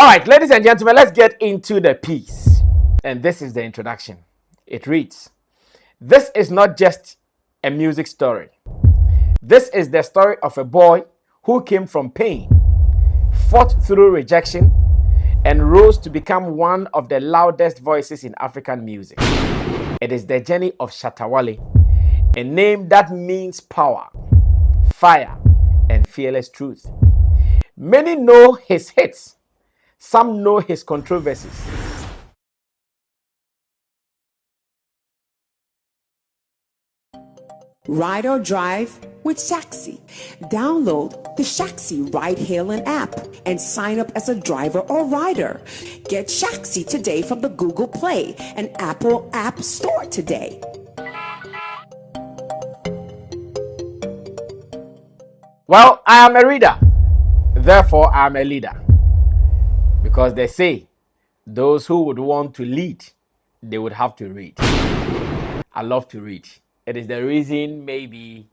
All right, ladies and gentlemen, let's get into the piece. And this is the introduction. It reads, "This is not just a music story. This is the story of a boy who came from pain, fought through rejection, and rose to become one of the loudest voices in African music. It is the journey of Shatta Wale, a name that means power, fire, and fearless truth. Many know his hits. Some know his controversies. Ride or drive with Shaxi. Download the Shaxi ride-hailing app and sign up as a driver or rider. Get Shaxi today from the Google Play and Apple App Store today. Well, I am a reader. Therefore, I am a leader. Because they say those who would want to lead, they would have to read. I love to read. It is the reason maybe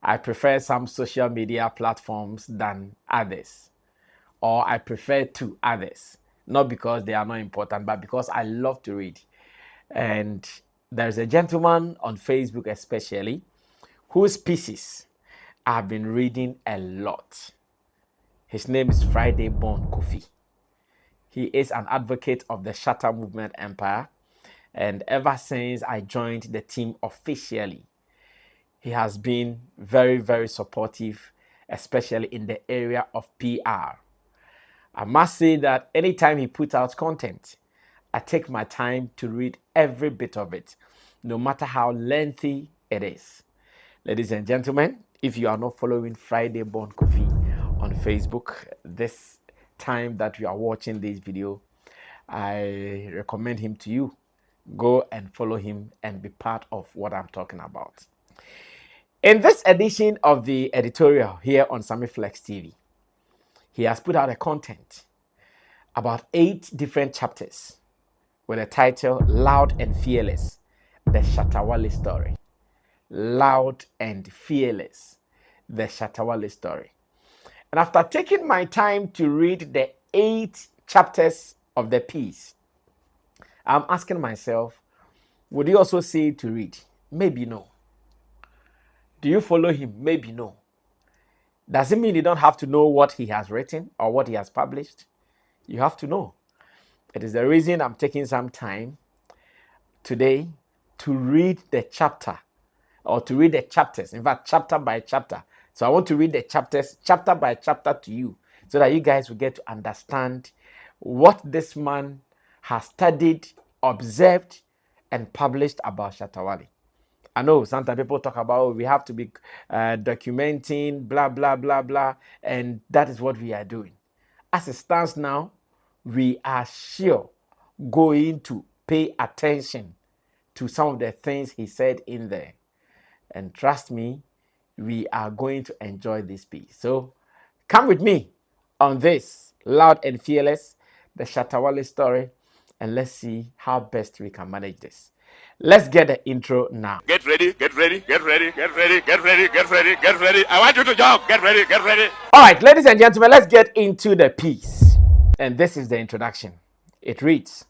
I prefer some social media platforms than others, or I prefer to others, not because they are not important, but because I love to read. And there's a gentleman on Facebook especially whose pieces I've been reading a lot. His name is Friday Born Kofi. He is an advocate of the Shatta movement empire, and ever since I joined the team officially, he has been very, very supportive, especially in the area of PR. I must say that anytime he puts out content, I take my time to read every bit of it, no matter how lengthy it is. Ladies and gentlemen, if you are not following Friday Born Kofi on Facebook, this time that you are watching this video, I recommend him to you. Go and follow him and be part of what I'm talking about. In this edition of the editorial here on Sammy Flex TV, he has put out a content about 8 different chapters with the title Loud and Fearless, the Shatta Wale story. Loud and Fearless, the Shatta Wale story. And after taking my time to read the 8 chapters of the piece, I'm asking myself, would you also say to read? Maybe no. Do you follow him? Maybe no. Does it mean you don't have to know what he has written or what he has published? You have to know. It is the reason I'm taking some time today to read the chapter, or to read the chapters, in fact, chapter by chapter. So I want to read the chapters, chapter by chapter to you, so that you guys will get to understand what this man has studied, observed, and published about Shatta Wale. I know sometimes people talk about we have to be documenting, blah, blah, blah, blah, and that is what we are doing. As it stands now, we are sure going to pay attention to some of the things he said in there. And trust me, we are going to enjoy this piece. So come with me on this Loud and Fearless, the Shatta Wale story, and let's see how best we can manage this. Let's get the intro now. Get ready, get ready, get ready, get ready, get ready, get ready, get ready. I want you to jump. Get ready, get ready. All right, ladies and gentlemen, let's get into the piece. And this is the introduction. It reads,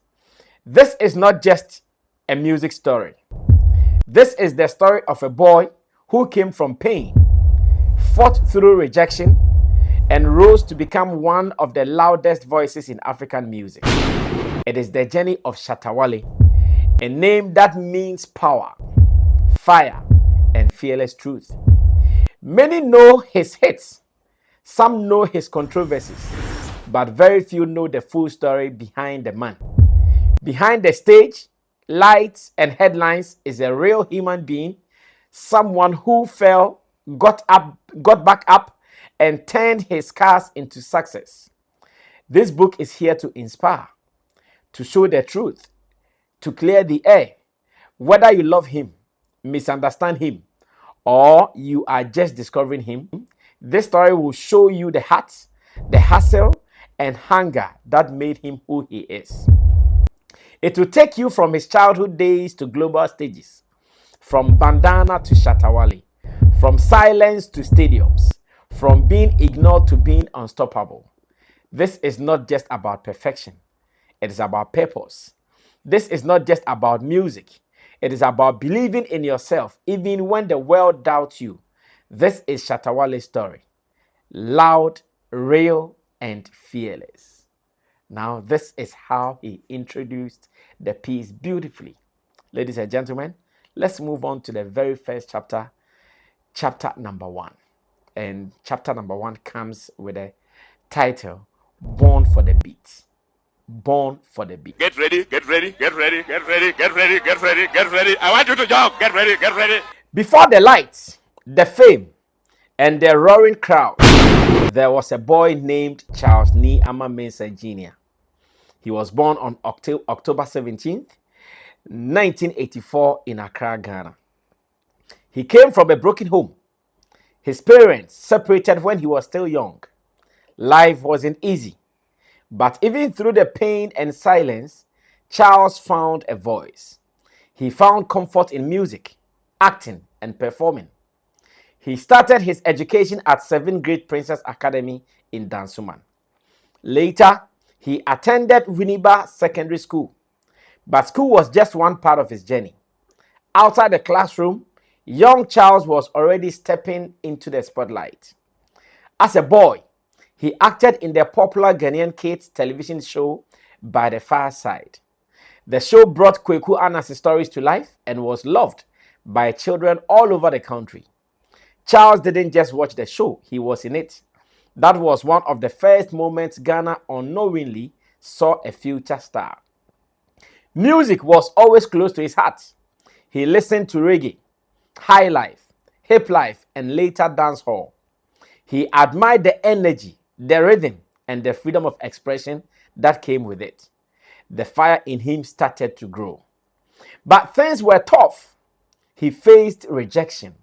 "This is not just a music story. This is the story of a boy who came from pain, fought through rejection, and rose to become one of the loudest voices in African music. It is the journey of Shatta Wale, a name that means power, fire, and fearless truth. Many know his hits. Some know his controversies, but very few know the full story behind the man. Behind the stage, lights, and headlines is a real human being, someone who fell, got back up, and turned his scars into success. This book is here to inspire, to show the truth, to clear the air. Whether you love him, misunderstand him, or you are just discovering him, this story will show you the heart, the hustle, and hunger that made him who he is. It will take you from his childhood days to global stages, from Bandana to Shatta Wale, from silence to stadiums, from being ignored to being unstoppable. This is not just about perfection. It is about purpose. This is not just about music. It is about believing in yourself even when the world doubts you. This is Shatta Wale's story. Loud, real, and fearless. Now, this is how he introduced the piece beautifully. Ladies and gentlemen, let's move on to the very first chapter, chapter number 1. And chapter number 1 comes with a title, Born for the Beat. Born for the Beat. Get ready, get ready, get ready, get ready, get ready, get ready, get ready. I want you to jump. Get ready, get ready. Before the lights, the fame, and the roaring crowd, there was a boy named Charles Nee Ama Mensah Jr. He was born on October 17th, 1984 in Accra, Ghana. He came from a broken home. His parents separated when he was still young. Life wasn't easy. But even through the pain and silence, Charles found a voice. He found comfort in music, acting, and performing. He started his education at 7th Grade Princess Academy in Dansoman. Later, he attended Winneba Secondary School. But school was just one part of his journey. Outside the classroom, young Charles was already stepping into the spotlight. As a boy, he acted in the popular Ghanaian kids television show By the Fireside. The show brought Kweku Anas' stories to life and was loved by children all over the country. Charles didn't just watch the show, he was in it. That was one of the first moments Ghana unknowingly saw a future star. Music was always close to his heart. He listened to reggae, high life, hip life, and later dancehall. He admired the energy, the rhythm, and the freedom of expression that came with it. The fire in him started to grow. But things were tough. He faced rejection,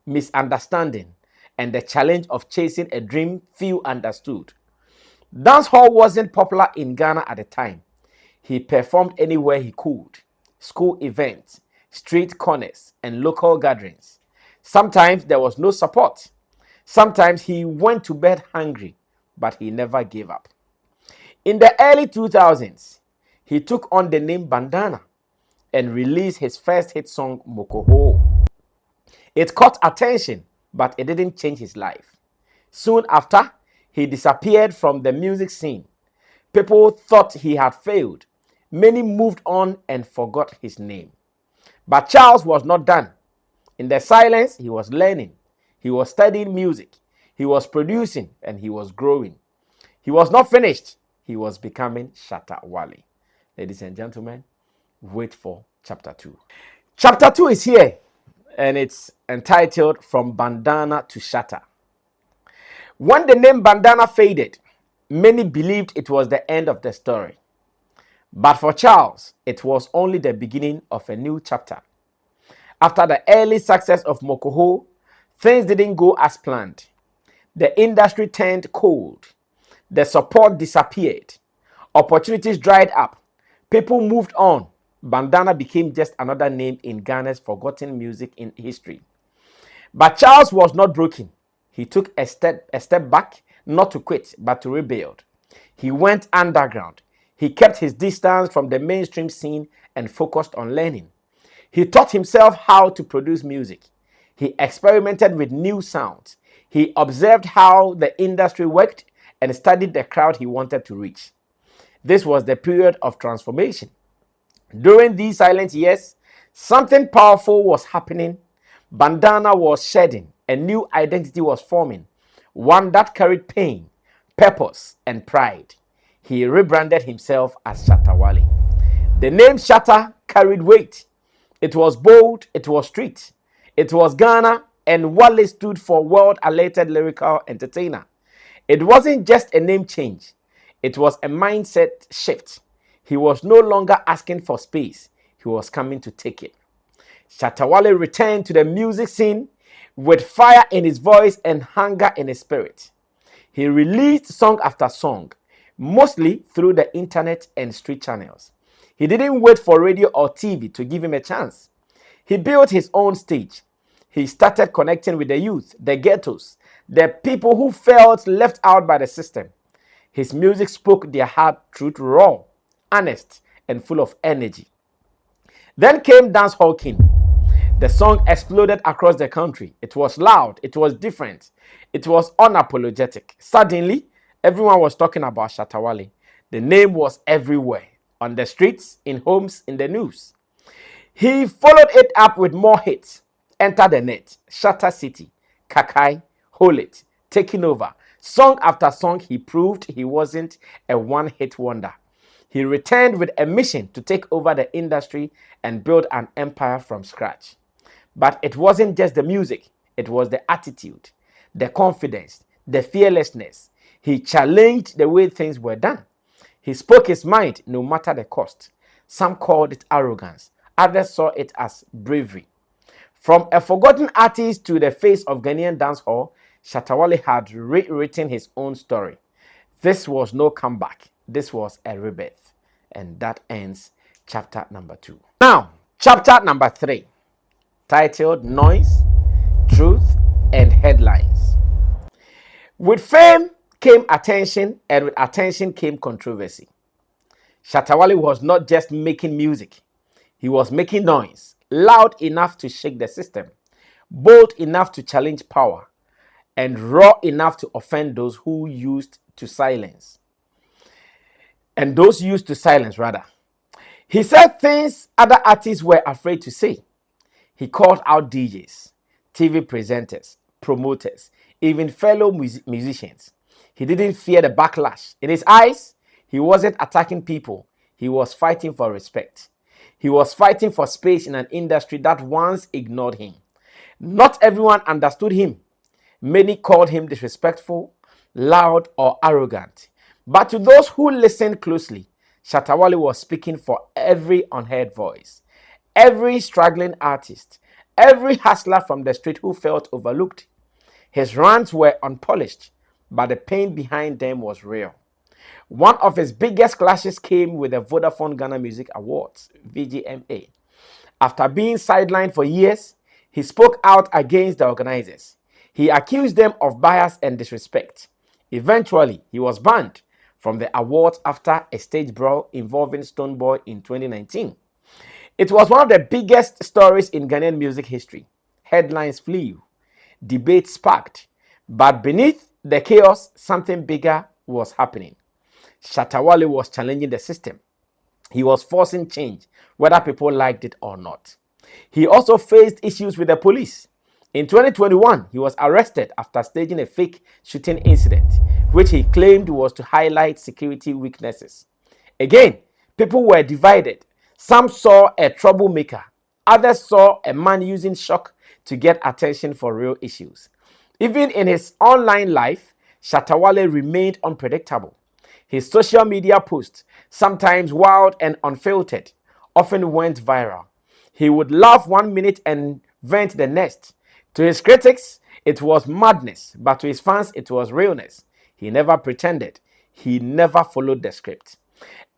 misunderstanding, and the challenge of chasing a dream few understood. Dancehall wasn't popular in Ghana at the time. He performed anywhere he could: school events, street corners, and local gatherings. Sometimes there was no support. Sometimes he went to bed hungry, but he never gave up. In the early 2000s, he took on the name Bandana and released his first hit song, Mokoho. It caught attention, but it didn't change his life. Soon after, he disappeared from the music scene. People thought he had failed. Many moved on and forgot his name. But Charles was not done. In the silence, he was learning. He was studying music. He was producing, and he was growing. He was not finished. He was becoming Shatta Wale. Ladies and gentlemen, wait for chapter 2. Chapter 2 is here, and it's entitled From Bandana to Shatta. When the name Bandana faded, many believed it was the end of the story. But for Charles, it was only the beginning of a new chapter. After the early success of Mokoho, things didn't go as planned. The industry turned cold. The support disappeared. Opportunities dried up. People moved on. Bandana became just another name in Ghana's forgotten music in history. But Charles was not broken. He took a step back, not to quit, but to rebuild. He went underground. He kept his distance from the mainstream scene and focused on learning. He taught himself how to produce music. He experimented with new sounds. He observed how the industry worked and studied the crowd he wanted to reach. This was the period of transformation. During these silent years, something powerful was happening. Bandana was shedding. A new identity was forming, one that carried pain, purpose, and pride. He rebranded himself as Shatta Wale. The name Shatta carried weight. It was bold, it was street, it was Ghana, and Wale stood for world-alerted lyrical entertainer. It wasn't just a name change, it was a mindset shift. He was no longer asking for space, he was coming to take it. Shatta Wale returned to the music scene with fire in his voice and hunger in his spirit. He released song after song, mostly through the internet and street channels. He didn't wait for radio or TV to give him a chance. He built his own stage. He started connecting with the youth, the ghettos, the people who felt left out by the system. His music spoke their hard truth, raw, honest, and full of energy. Then came Dancehall King. The song exploded across the country. It was loud, it was different, it was unapologetic. Suddenly, everyone was talking about Shatta Wale. The name was everywhere, on the streets, in homes, in the news. He followed it up with more hits. Enter the Net, Shatta City, Kakai, Hold It, Taking Over. Song after song, he proved he wasn't a one-hit wonder. He returned with a mission to take over the industry and build an empire from scratch. But it wasn't just the music, it was the attitude, the confidence, the fearlessness. He challenged the way things were done. He spoke his mind no matter the cost. Some called it arrogance, others saw it as bravery. From a forgotten artist to the face of Ghanaian dancehall, Shatta Wale had rewritten his own story. This was no comeback, this was a rebirth. And that ends chapter number 2. Now, chapter number 3. Titled Noise, Truth, and Headlines. With fame came attention, and with attention came controversy. Shatta Wale was not just making music, he was making noise, loud enough to shake the system, bold enough to challenge power, and raw enough to offend those who used to silence. And those used to silence, rather. He said things other artists were afraid to say. He called out DJs, TV presenters, promoters, even fellow musicians. He didn't fear the backlash. In his eyes, he wasn't attacking people. He was fighting for respect. He was fighting for space in an industry that once ignored him. Not everyone understood him. Many called him disrespectful, loud, or arrogant. But to those who listened closely, Shatta Wale was speaking for every unheard voice. Every struggling artist, every hustler from the street who felt overlooked. His rants were unpolished, but the pain behind them was real. One of his biggest clashes came with the Vodafone Ghana Music Awards, VGMA. After being sidelined for years, he spoke out against the organizers. He accused them of bias and disrespect. Eventually, he was banned from the awards after a stage brawl involving Stonebwoy in 2019. It was one of the biggest stories in Ghanaian music history. Headlines flew, debates sparked, but beneath the chaos, something bigger was happening. Shatta Wale was challenging the system. He was forcing change, whether people liked it or not. He also faced issues with the police. In 2021, he was arrested after staging a fake shooting incident, which he claimed was to highlight security weaknesses. Again, people were divided. Some saw a troublemaker. Others saw a man using shock to get attention for real issues. Even in his online life, Shatta Wale remained unpredictable. His social media posts, sometimes wild and unfiltered, often went viral. He would laugh 1 minute and vent the next. To his critics, it was madness, but to his fans, it was realness. He never pretended. He never followed the script.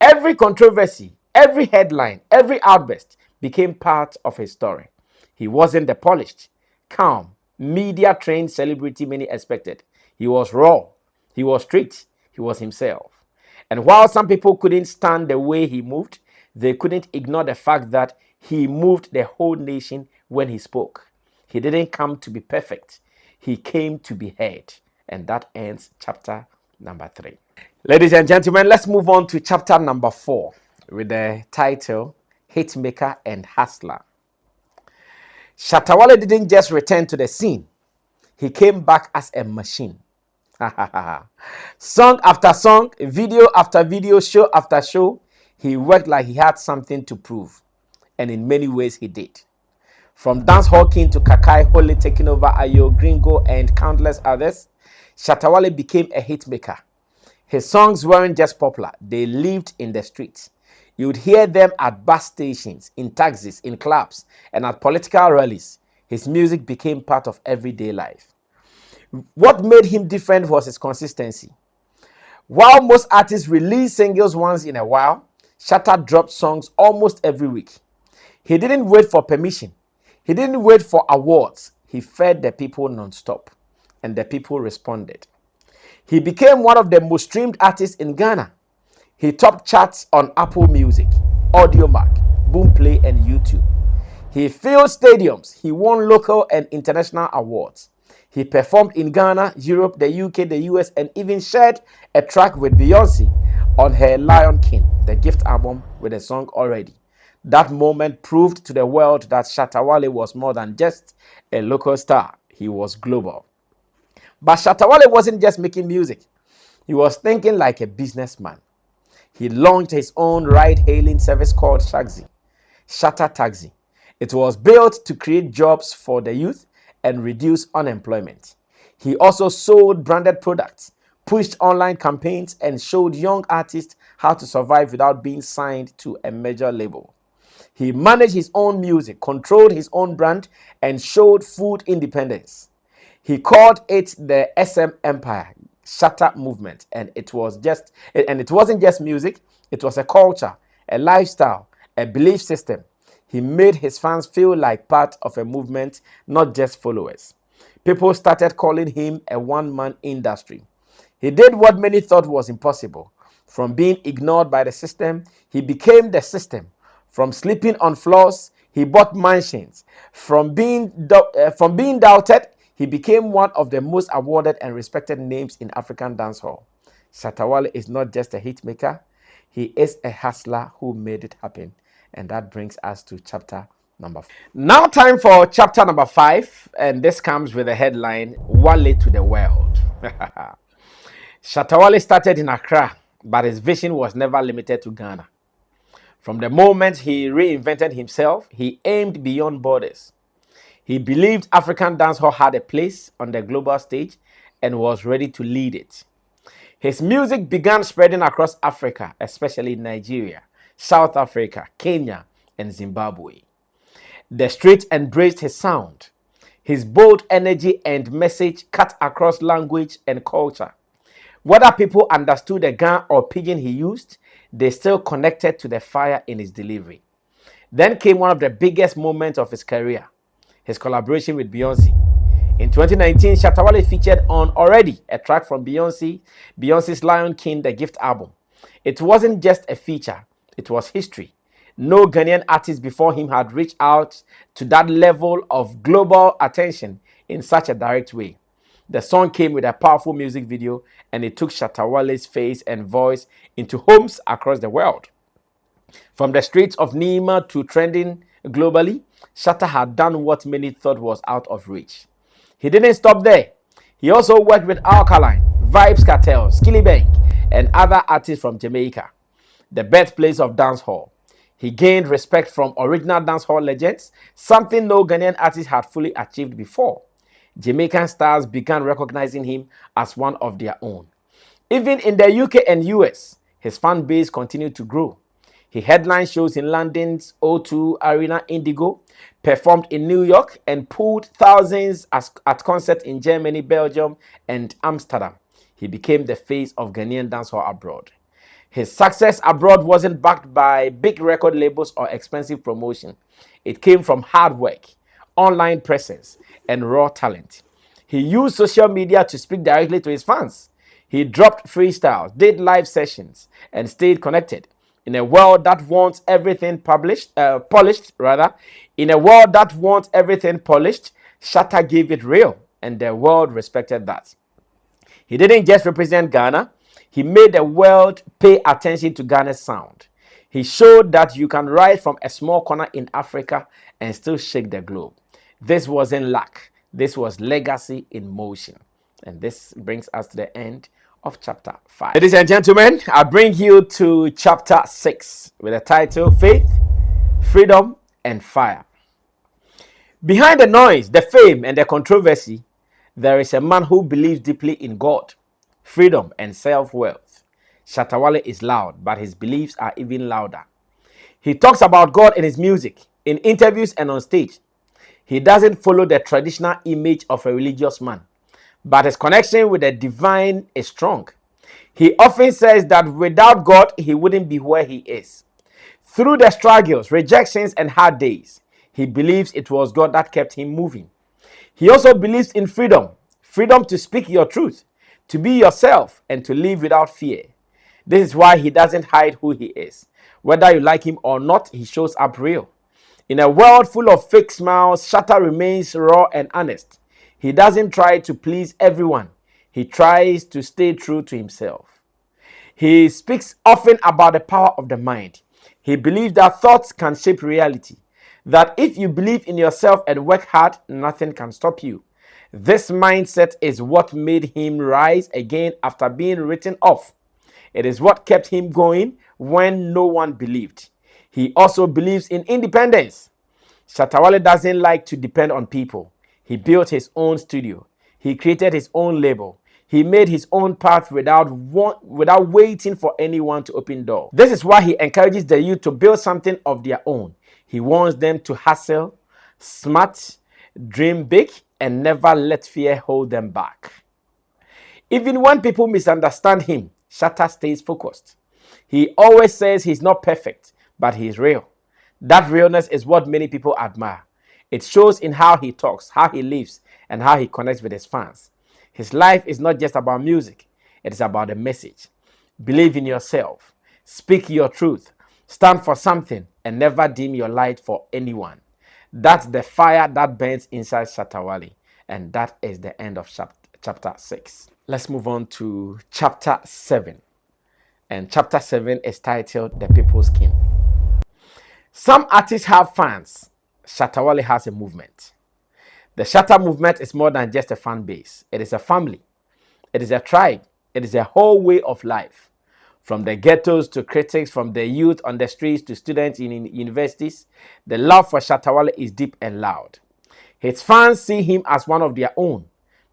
Every controversy, every headline, every outburst became part of his story. He wasn't the polished, calm, media-trained celebrity many expected. He was raw, he was strict, he was himself. And while some people couldn't stand the way he moved, they couldn't ignore the fact that he moved the whole nation when he spoke. He didn't come to be perfect. He came to be heard. And that ends chapter number 3. Ladies and gentlemen, let's move on to chapter number 4 with the title Hitmaker and Hustler. Shatta Wale didn't just return to the scene. He came back as a machine. Song after song, video after video, show after show, he worked like he had something to prove. And in many ways he did. From Dancehall King to Kakai, Holy, Taking Over, Ayo, Gringo, and countless others, Shatta Wale became a hitmaker. His songs weren't just popular, they lived in the streets. You would hear them at bus stations, in taxis, in clubs, and at political rallies. His music became part of everyday life. What made him different was his consistency. While most artists release singles once in a while, Shatta dropped songs almost every week. He didn't wait for permission. He didn't wait for awards. He fed the people non-stop, and the people responded. He became one of the most streamed artists in Ghana. He topped charts on Apple Music, Audiomack, Boomplay, and YouTube. He filled stadiums. He won local and international awards. He performed in Ghana, Europe, the UK, the US, and even shared a track with Beyonce on her Lion King, the gift album, with a song Already. That moment proved to the world that Shatta Wale was more than just a local star. He was global. But Shatta Wale wasn't just making music. He was thinking like a businessman. He launched his own ride-hailing service called Shatta Taxi. It was built to create jobs for the youth and reduce unemployment. He also sold branded products, pushed online campaigns, and showed young artists how to survive without being signed to a major label. He managed his own music, controlled his own brand, and showed food independence. He called it the SM Empire, Shatta movement, and it wasn't just music. It was a culture, a lifestyle, a belief system. He made his fans feel like part of a movement, not just followers. People started calling him a one-man industry. He did what many thought was impossible. From being ignored by the system, he became the system. From sleeping on floors, he bought mansions. From being doubted, he became one of the most awarded and respected names in African dancehall. Shatta Wale is not just a hitmaker, he is a hustler who made it happen. And that brings us to chapter number 4. Now time for chapter number 5, and this comes with the headline, Wale to the world. Shatta Wale started in Accra, but his vision was never limited to Ghana. From the moment he reinvented himself, he aimed beyond borders. He believed African dancehall had a place on the global stage and was ready to lead it. His music began spreading across Africa, especially Nigeria, South Africa, Kenya, and Zimbabwe. The streets embraced his sound. His bold energy and message cut across language and culture. Whether people understood the Ga or pidgin he used, they still connected to the fire in his delivery. Then came one of the biggest moments of his career, his collaboration with Beyonce. In 2019, Shatta Wale featured on Already, a track from Beyonce's Lion King, the gift album. It wasn't just a feature, it was history. No Ghanaian artist before him had reached out to that level of global attention in such a direct way. The song came with a powerful music video, and it took Shatta Wale's face and voice into homes across the world. From the streets of Nima to trending globally, Shatta had done what many thought was out of reach. He didn't stop there. He also worked with Alkaline, Vibes Cartel, Skilly Bank, and other artists from Jamaica, the birthplace of dancehall. He gained respect from original dancehall legends, something no Ghanaian artist had fully achieved before. Jamaican stars began recognizing him as one of their own. Even in the UK and US, his fan base continued to grow. He headlined shows in London's O2 Arena Indigo, performed in New York, and pulled thousands at concerts in Germany, Belgium, and Amsterdam. He became the face of Ghanaian dancehall abroad. His success abroad wasn't backed by big record labels or expensive promotion. It came from hard work, online presence, and raw talent. He used social media to speak directly to his fans. He dropped freestyles, did live sessions, and stayed connected. In a world that wants everything polished, Shatta gave it real, and the world respected that. He didn't just represent Ghana, he made the world pay attention to Ghana's sound. He showed that you can rise from a small corner in Africa and still shake the globe. This wasn't luck, this was legacy in motion. And this brings us to the end of chapter 5. Ladies and gentlemen, I bring you to chapter 6 with the title Faith, Freedom, and Fire. Behind the noise, the fame, and the controversy, there is a man who believes deeply in God, freedom, and self-worth. Shatta Wale is loud, but his beliefs are even louder. He talks about God in his music, in interviews, and on stage. He doesn't follow the traditional image of a religious man, but his connection with the divine is strong. He often says that without God, he wouldn't be where he is. Through the struggles, rejections, and hard days, he believes it was God that kept him moving. He also believes in freedom, freedom to speak your truth, to be yourself and to live without fear. This is why he doesn't hide who he is. Whether you like him or not, he shows up real. In a world full of fake smiles, Shatta remains raw and honest. He doesn't try to please everyone. He tries to stay true to himself. He speaks often about the power of the mind. He believes that thoughts can shape reality. That if you believe in yourself and work hard, nothing can stop you. This mindset is what made him rise again after being written off. It is what kept him going when no one believed. He also believes in independence. Shatta Wale doesn't like to depend on people. He built his own studio. He created his own label. He made his own path without waiting for anyone to open door. This is why he encourages the youth to build something of their own. He wants them to hustle, smart, dream big, and never let fear hold them back. Even when people misunderstand him, Shatta stays focused. He always says he's not perfect, but he's real. That realness is what many people admire. It shows in how he talks, how he lives, and how he connects with his fans. His life is not just about music, it is about the message. Believe in yourself, speak your truth, stand for something, and never dim your light for anyone. That's the fire that burns inside Shatta Wale, and that is the end of chapter 6. Let's move on to chapter 7. And chapter 7 is titled The People's King. Some artists have fans. Shatta Wale has a movement. The Shatta movement is more than just a fan base. It is a family. It is a tribe. It is a whole way of life. From the ghettos to critics, from the youth on the streets to students in universities, the love for Shatta Wale is deep and loud. His fans see him as one of their own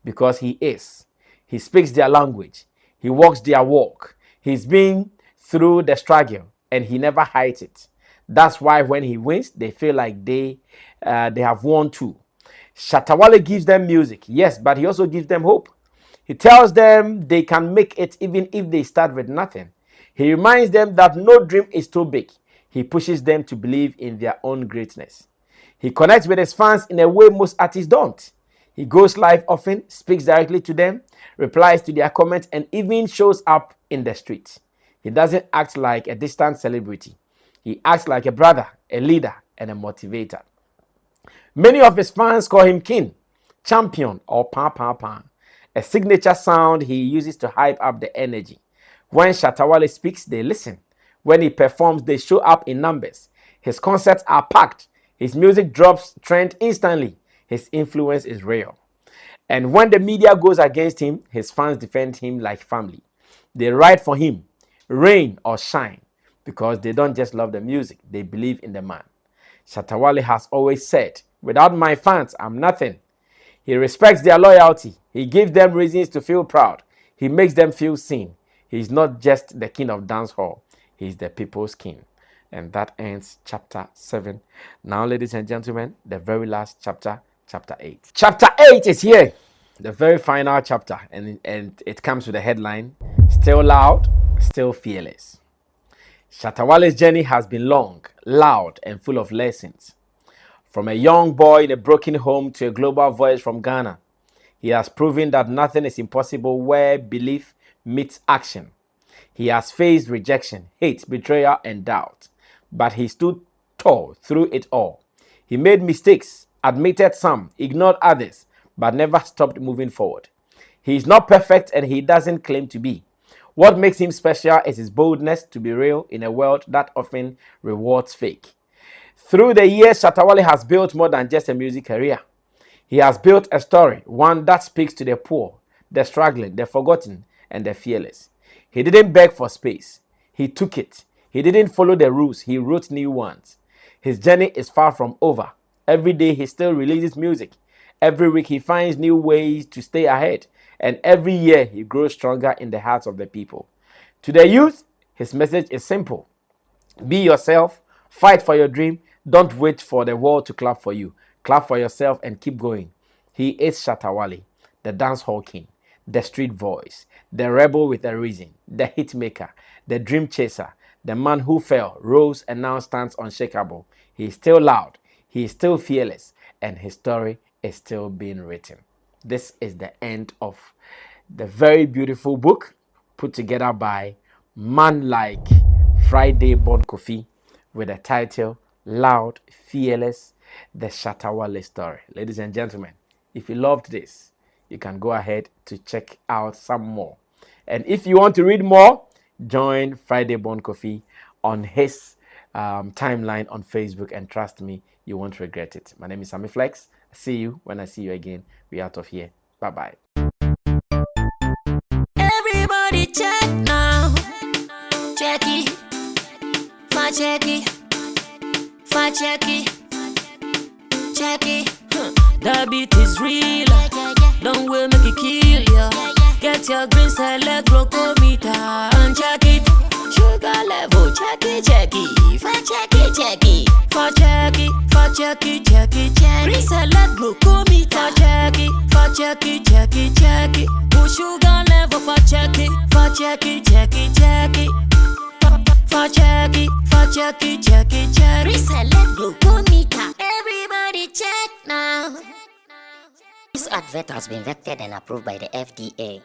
because he is. He speaks their language. He walks their walk. He's been through the struggle and he never hides it. That's why when he wins, they feel like they have won too. Shatta Wale gives them music, yes, but he also gives them hope. He tells them they can make it even if they start with nothing. He reminds them that no dream is too big. He pushes them to believe in their own greatness. He connects with his fans in a way most artists don't. He goes live often, speaks directly to them, replies to their comments, and even shows up in the streets. He doesn't act like a distant celebrity. He acts like a brother, a leader, and a motivator. Many of his fans call him King, Champion, or Pa Pa Pa, a signature sound he uses to hype up the energy. When Shatta Wale speaks, they listen. When he performs, they show up in numbers. His concerts are packed. His music drops trend instantly. His influence is real. And when the media goes against him, his fans defend him like family. They ride for him, rain or shine, because they don't just love the music, they believe in the man. Shatta Wale has always said, without my fans, I'm nothing. He respects their loyalty. He gives them reasons to feel proud. He makes them feel seen. He's not just the king of dancehall. He's the people's king. And that ends chapter 7. Now, ladies and gentlemen, the very last chapter, chapter 8. Chapter 8 is here. The very final chapter. And it comes with a headline, Still Loud, Still Fearless. Shatta Wale's journey has been long, loud, and full of lessons. From a young boy in a broken home to a global voice from Ghana, he has proven that nothing is impossible where belief meets action. He has faced rejection, hate, betrayal, and doubt, but he stood tall through it all. He made mistakes, admitted some, ignored others, but never stopped moving forward. He is not perfect and he doesn't claim to be. What makes him special is his boldness to be real in a world that often rewards fake. Through the years, Shatta Wale has built more than just a music career. He has built a story, one that speaks to the poor, the struggling, the forgotten, and the fearless. He didn't beg for space. He took it. He didn't follow the rules. He wrote new ones. His journey is far from over. Every day he still releases music. Every week he finds new ways to stay ahead. And every year he grows stronger in the hearts of the people. To the youth, his message is simple. Be yourself. Fight for your dream. Don't wait for the world to clap for you. Clap for yourself and keep going. He is Shatta Wale, the dancehall king, the street voice, the rebel with a reason, the hitmaker, the dream chaser, the man who fell, rose, and now stands unshakable. He is still loud. He is still fearless. And his story is still being written. This is the end of The very beautiful book put together by man like Friday born Kofi with the title Loud, Fearless, the Shatta Wale story. Ladies and gentlemen, if you loved this, you can go ahead to check out some more. And if you want to read more, join Friday born Kofi on his timeline on Facebook, and trust me, you won't regret it. My name is Sammy Flex. See you when I see you again. We out of here. Bye bye. Everybody check now. Check it. Fa check it. Fa check it. Check it. The beat is real. Don't wait, make it kill ya. Get your green select glucometer and check it. Sugar level, check it, check it. Fa check it, check it. Fa check it, fa check it, check it, check it. Green select glucometer. Fa check it, fa check it, check it, check it. Push sugar level, fa check it, fa check it, check it, check it. Fa check it, fa check it, check it, check it. Green select glucometer. Everybody check now. This advert has been vetted and approved by the FDA.